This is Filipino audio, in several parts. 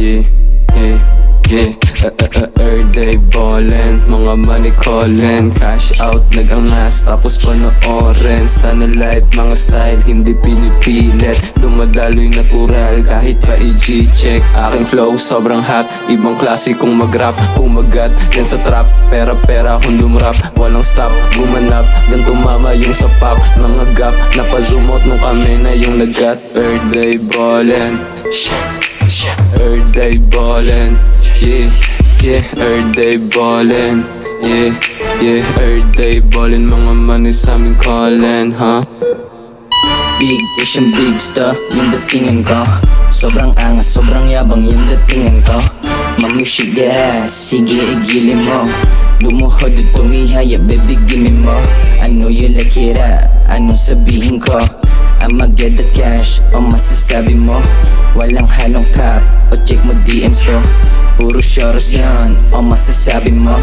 yeah, yeah, yeah. Everyday ballin', mga money callin', cash out, nag-angas, tapos panoorin. Stana life, mga style, hindi pinipilit. Dumadaloy natural, kahit pa i-check. Aking flow, sobrang hot, ibang klase kung mag-rap. Kumagat, yan sa trap, pera-pera kung lumrap. Walang stop, gumanap, ganito mama yung sapak. Mga gap, napazoom out nung kami na yung lagat. Everyday ballin', everyday ballin', yeah, yeah, everyday ballin', yeah, yeah, everyday ballin'. Mga money sa amin callin', huh? Big Asian big star, yung datingan ko. Sobrang angas, sobrang yabang yung datingan ko. Mamushig gas, sige igilin mo. Lumuhod at tumihaya, baby gimme mo. Ano yung lakira, anong sabihin ko? I'ma get that cash, o masasabi mo. Walang halong cap, o check mo DMs ko. Puro shoros yan, o masasabi mo.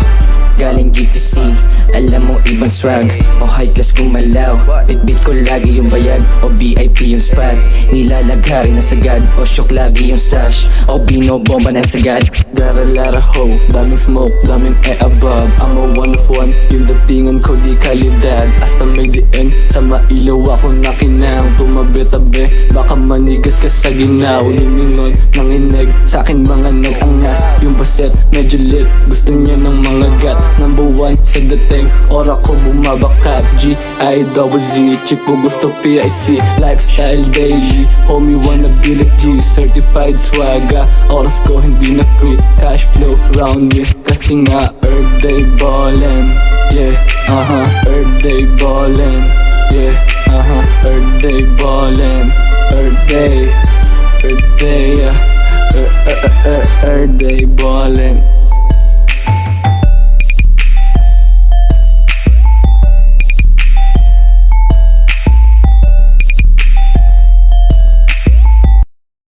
Galing GTC, alam mo ibang swag. O high class kumalaw, bit-bit ko lagi yung bayag. O VIP yung spot, nilalagari na sagad. O shock lagi yung stash, o binobomba ng sagad. Got a lot of hope, daming smoke, daming above. I'm a one of one, yung datingan ko di kalidad. Hasta may diin, sa mailaw ako nakinang. Tumabi-tabi, baka manigas ka sa ginaw. Lumingon, nanginig, sa'kin mga nag-angas. Yung baset, medyo lit, gusto niya ng mga gat. Number one sa dating, ora ko bumabakat. G-I-double-Z, chick ko gusto PIC. Lifestyle daily, homie wanna be like G. Certified swagga, oras ko hindi na free. Cash flow round me, kasi nga everyday ballin'. Yeah, everyday ballin'. Yeah, everyday ballin'. Everyday, everyday, everyday ballin'.